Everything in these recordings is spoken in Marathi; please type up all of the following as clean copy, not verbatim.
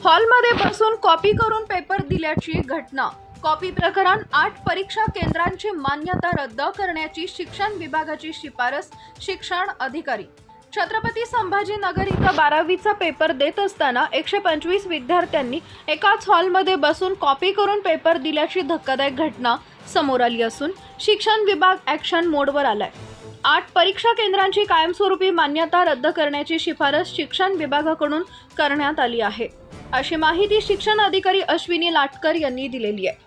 हॉलमध्ये बसून कॉपी करून पेपर दिल्याची घटना। कॉपी प्रकरण 8 परीक्षा केंद्रांची मान्यता रद्द करण्याची शिक्षण विभागाची शिफारस। शिक्षण अधिकारी छत्रपती संभाजीनगर इथं 12वीचा पेपर देत असताना 125 विद्यार्थ्यांनी एकाच हॉलमध्ये बसून कॉपी करून पेपर दिल्याची धक्कादायक घटना समोर आली असून शिक्षण विभाग ॲक्शन मोडवर आलाय। 8 परीक्षा केंद्रांची कायमस्वरूपी मान्यता रद्द करण्याची शिफारस शिक्षण विभागाकडून करण्यात आली आहे, अशी माहिती शिक्षण अधिकारी अश्विनी लाटकर यांनी दिलेली आहे।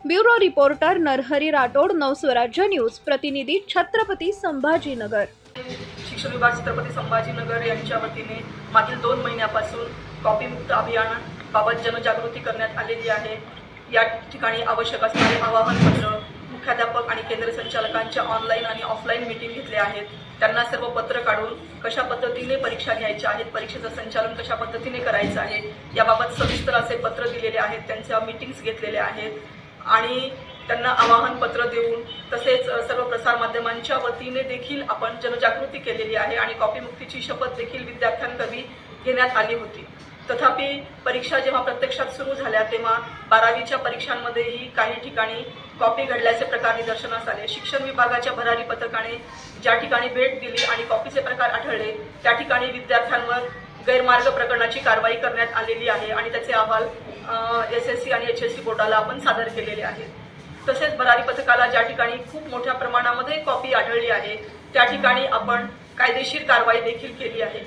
Bureau reporter Narhari Rathod, Navswarajya news, प्रतिनिधी छत्रपती संभाजीनगर। शिक्षण विभाग छत्रपती संभाजीनगर यांच्या वतीने मागील 2 महिन्यापासून कॉपी मुक्त अभियानाबाबत जनजागृती करण्यात आलेली आहे। या ठिकाणी आवश्यक असणारे आवाहन पत्र मुख्याध्यापक आणि केंद्र संचालकांच्या ऑनलाईन आणि ऑफलाईन मीटिंग घेतल्या आहेत। त्यांना सर्व पत्र काढून कशा पद्धतीने परीक्षा घ्यायच्या आहेत, परीक्षेचं संचालन कशा पद्धतीने करायचं आहे याबाबत सविस्तर असे पत्र दिलेले आहेत। त्यांच्या मीटिंग्स घेतलेल्या आहेत आणि त्यांना आवाहन पत्र देऊन तसेच सर्व प्रसार माध्यमांच्या वतीने देखील आपण जनजागृती केलेली आहे आणि कॉपी मुक्तीची शपथ देखील विद्यार्थ्यांकडे घेण्यात आली होती। तथापि परीक्षा जेव्हा प्रत्यक्षात सुरू झाल्या तेव्हा 12वीच्या परीक्षांमध्येही काही ठिकाणी कॉपी घडल्याचे प्रकार निदर्शनास आले। शिक्षण विभागाच्या भरारी पथकाने ज्या ठिकाणी भेट दिली आणि कॉपीचे प्रकार आढळले त्या ठिकाणी विद्यार्थ्यांवर गैरमार्ग प्रकरणाची कारवाई करण्यात आलेली आहे आणि त्याचे अहवाल SSC आणि HSC बोर्डाला आपण सादर केलेले आहेत। तसेच भरारी पथकाला ज्या ठिकाणी खूप मोठ्या प्रमाणामध्ये कॉपी आढळली आहे त्या ठिकाणी आपण कायदेशीर कारवाई देखील केली आहे।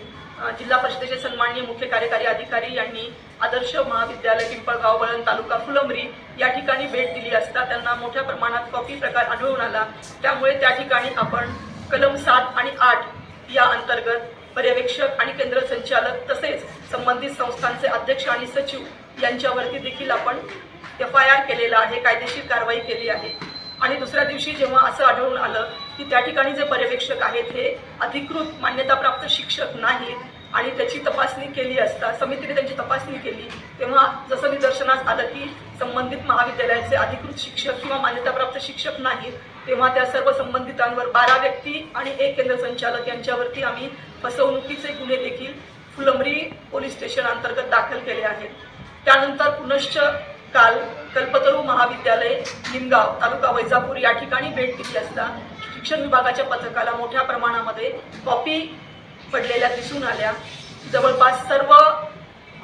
जिल्हा परिषदेचे सन्माननीय मुख्य कार्यकारी अधिकारी यांनी आदर्श महाविद्यालय पिंपळगाव वळण तालुका फुलंब्री या ठिकाणी भेट दिली असता त्यांना मोठ्या प्रमाणात कॉपी प्रकार आढळून आला। त्यामुळे त्या ठिकाणी आपण कलम 7 आणि 8 या अंतर्गत पर्यवेक्षक आणि केंद्र संचालक तसेच संबंधित संस्थांचे अध्यक्ष आणि सचिव यांच्यावरती देखील आपण FIR केलेला आहे, कायदेशीर कारवाई केली आहे। आणि दुसऱ्या दिवशी जेव्हा असं आढळून आलं की त्या ठिकाणी जे पर्यवेक्षक आहेत हे अधिकृत मान्यताप्राप्त शिक्षक नाहीत आणि त्याची तपासणी केली असता समितीने त्यांची तपासणी केली तेव्हा जसं निदर्शनास आलं की संबंधित महाविद्यालयाचे अधिकृत शिक्षक किंवा मान्यताप्राप्त शिक्षक नाहीत, तेव्हा त्या सर्व संबंधितांवर 12 व्यक्ती आणि 1 केंद्र संचालक यांच्यावरती आम्ही फसवणुकीचे गुन्हे देखील फुलंब्री पोलीस स्टेशन अंतर्गत दाखल केले आहेत। त्यानंतर पुनश्च काल कल्पतरू महाविद्यालय निमगाव तालुका वैजापूर या ठिकाणी भेट दिली असता शिक्षण विभागाच्या पथकाला मोठ्या प्रमाणामध्ये कॉपी पडलेल्या दिसून आल्या। जवळपास सर्व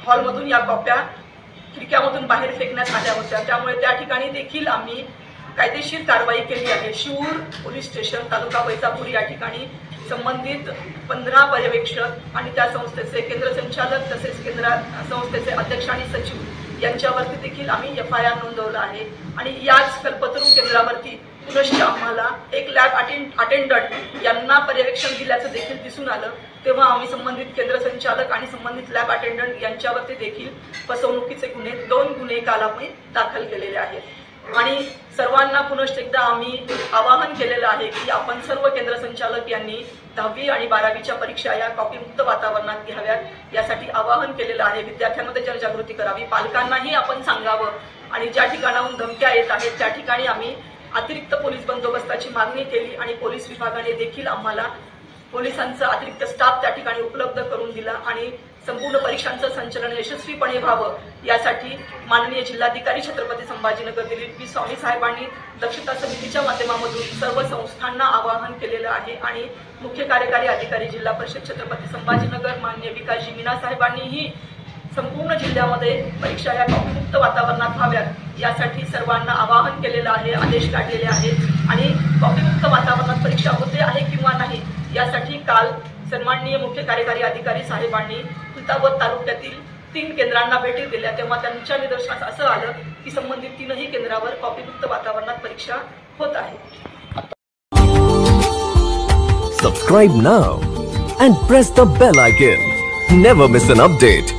हॉलमधून या कॉप्या खिडक्यामधून बाहेर फेकण्यात आल्या होत्या। त्यामुळे त्या ठिकाणी देखील आम्ही कायदेशीर कारवाई केली आहे। शिऊर पोलीस स्टेशन तालुका वैजापूर या ठिकाणी संबंधित 15 पर्यवेक्षक आणि त्या संस्थेचे केंद्र संचालक तसेच केंद्र संस्थेचे अध्यक्ष आणि सचिव यांच्यावरती देखील आम्ही FIR नोंदवला आहे। आणि याच कल्पतरू केंद्रावरती पुनश्च आम्हाला एक लॅब अटेंडंट यांना पर्यवेक्षण दिल्याचं देखील दिसून आलं, तेव्हा आम्ही संबंधित केंद्र संचालक आणि संबंधित लॅब अटेंडंट यांच्यावरती देखील फसवणुकीचे गुन्हे 2 गुन्हे काल आम्ही दाखल केलेले आहेत। आणि सर्वांना पुनश्च एकदा आम्ही आवाहन केलेलं आहे की आपण सर्व केंद्र संचालक यांनी 10वी आणि 12वीच्या परीक्षा या कॉपीमुक्त वातावरणात घ्याव्यात यासाठी आवाहन केलेलं आहे। विद्यार्थ्यांमध्ये जनजागृती करावी, पालकांनाही आपण सांगावं आणि ज्या ठिकाणाहून धमक्या येत आहेत त्या ठिकाणी आम्ही अतिरिक्त पोलीस बंदोबस्ताची मागणी केली आणि पोलीस विभागाने देखील आम्हाला पोलिसांचा अतिरिक्त स्टाफ त्या ठिकाणी उपलब्ध करून दिला आणि संपूर्ण परीक्षांचं संचलन यशस्वीपणे व्हावं यासाठी माननीय जिल्हाधिकारी छत्रपती संभाजीनगर दिलीप बी स्वामी साहेबांनी दक्षता समितीच्या माध्यमातून सर्व संस्थांना आवाहन केलेलं आहे आणि मुख्य कार्यकारी अधिकारी जिल्हा परिषद छत्रपती संभाजीनगर माननीय विकासजी मीना साहेबांनीही संपूर्ण जिल्ह्यामध्ये परीक्षा या कॉपीमुक्त वातावरणात व्हाव्यात यासाठी सर्वांना आवाहन केलेलं आहे, आदेश काढलेले आहेत आणि कॉपीमुक्त वातावरणात परीक्षा होते आहे किंवा नाही यासाठी काल सन्माननीय मुख्य कार्यकारी अधिकारी साहेबांनी खुलताबाद तालुक्यातील 3 केंद्रांना भेटी दिल्या तेव्हा त्यांच्या निदर्शनास असं आलं की संबंधित 3ही केंद्रावर कॉपीमुक्त वातावरणात परीक्षा होत आहे। Subscribe now and press the bell icon. Never miss an update.